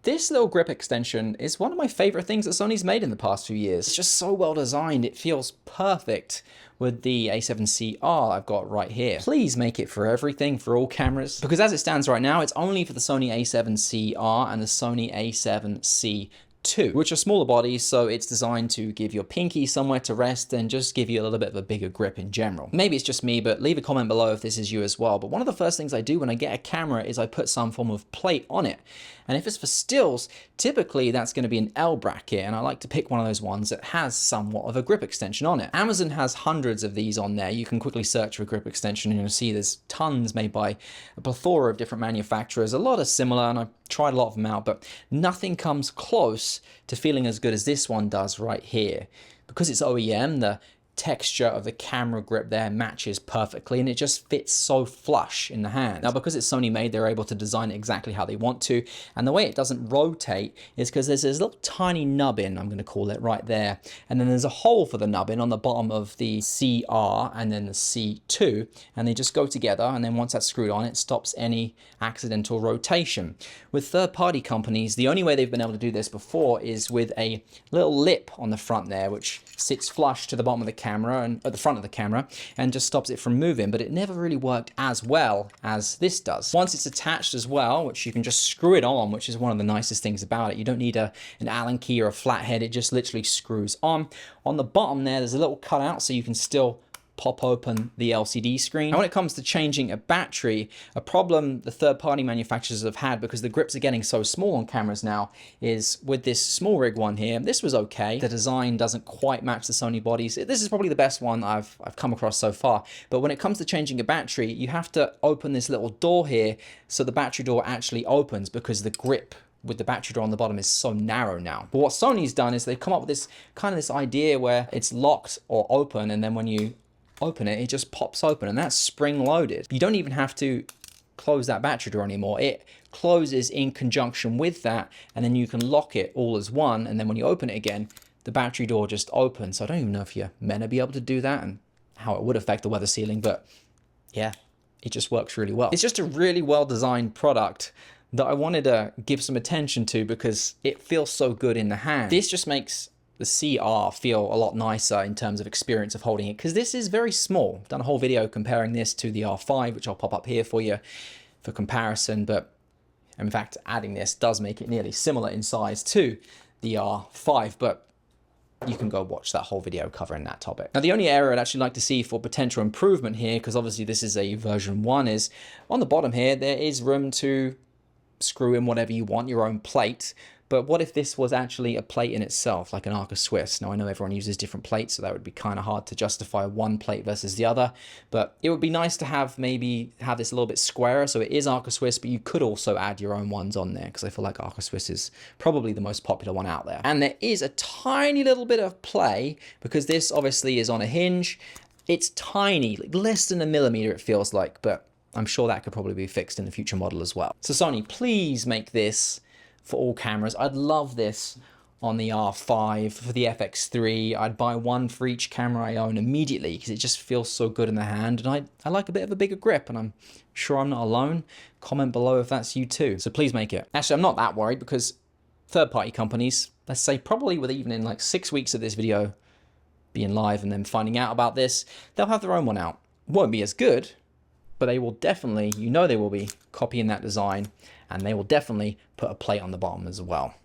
This little grip extension is one of my favorite things that Sony's made in the past few years. It's just so well designed. It feels perfect with the A7CR I've got right here. Please make it for everything, for all cameras, because as it stands right now, it's only for the Sony A7CR and the Sony A7CII, which are smaller bodies, so it's designed to give your pinky somewhere to rest and just give you a little bit of a bigger grip in general. Maybe it's just me, but leave a comment below if this is you as well. But one of the first things I do when I get a camera is I put some form of plate on it. And if it's for stills, typically that's going to be an L bracket, and I like to pick one of those ones that has somewhat of a grip extension on it. Amazon has hundreds of these on there. You can quickly search for a grip extension and you'll see there's tons made by a plethora of different manufacturers. A lot are similar, and I've tried a lot of them out, but nothing comes close to feeling as good as this one does right here. Because it's OEM, the texture of the camera grip there matches perfectly, and it just fits so flush in the hand. Now, because it's Sony made, they're able to design it exactly how they want to, and the way it doesn't rotate is because there's this little tiny nubbin, I'm going to call it, right there, and then there's a hole for the nubbin on the bottom of the CR and then the C2, and they just go together, and then once that's screwed on, it stops any accidental rotation. With third-party companies, the only way they've been able to do this before is with a little lip on the front there, which sits flush to the bottom of the camera and at the front of the camera and just stops it from moving, but it never really worked as well as this does. Once it's attached as well, which you can just screw it on, which is one of the nicest things about it. You don't need an Allen key or a flathead, it just literally screws on. On the bottom there's a little cutout so you can still pop open the LCD screen. And when it comes to changing a battery, a problem the third-party manufacturers have had, because the grips are getting so small on cameras now, is with this small rig one here. This was okay. The design doesn't quite match the Sony bodies. This is probably the best one I've come across so far. But when it comes to changing a battery, you have to open this little door here so the battery door actually opens, because the grip with the battery door on the bottom is so narrow now. But what Sony's done is they've come up with this kind of this idea where it's locked or open, and then when you open it, it just pops open, and that's spring loaded. You don't even have to close that battery door anymore. It closes in conjunction with that, and then you can lock it all as one, and then when you open it again, the battery door just opens. So I don't even know if you're meant to be able to do that and how it would affect the weather sealing, but yeah, it just works really well. It's just a really well designed product that I wanted to give some attention to because it feels so good in the hand. This just makes the CR feel a lot nicer in terms of experience of holding it, because this is very small. I've done a whole video comparing this to the R5, which I'll pop up here for you for comparison, but in fact adding this does make it nearly similar in size to the R5, but you can go watch that whole video covering that topic. Now, the only area I'd actually like to see for potential improvement here, because obviously this is a version 1, is on the bottom here there is room to screw in whatever you want, your own plate. But what if this was actually a plate in itself, like an Arca Swiss? Now, I know everyone uses different plates, so that would be kind of hard to justify one plate versus the other. But it would be nice to have maybe have this a little bit squarer, so it is Arca Swiss, but you could also add your own ones on there, because I feel like Arca Swiss is probably the most popular one out there. And there is a tiny little bit of play, because this obviously is on a hinge. It's tiny, like less than a millimeter it feels like, but I'm sure that could probably be fixed in the future model as well. So Sony, please make this for all cameras. I'd love this on the R5, for the FX3. I'd buy one for each camera I own immediately, because it just feels so good in the hand, and I like a bit of a bigger grip, and I'm sure I'm not alone. Comment below if that's you too. So please make it. Actually, I'm not that worried, because third-party companies, let's say probably in like 6 weeks of this video being live and then finding out about this, they'll have their own one out. Won't be as good, but they will definitely, they will be copying that design, and they will definitely put a plate on the bottom as well.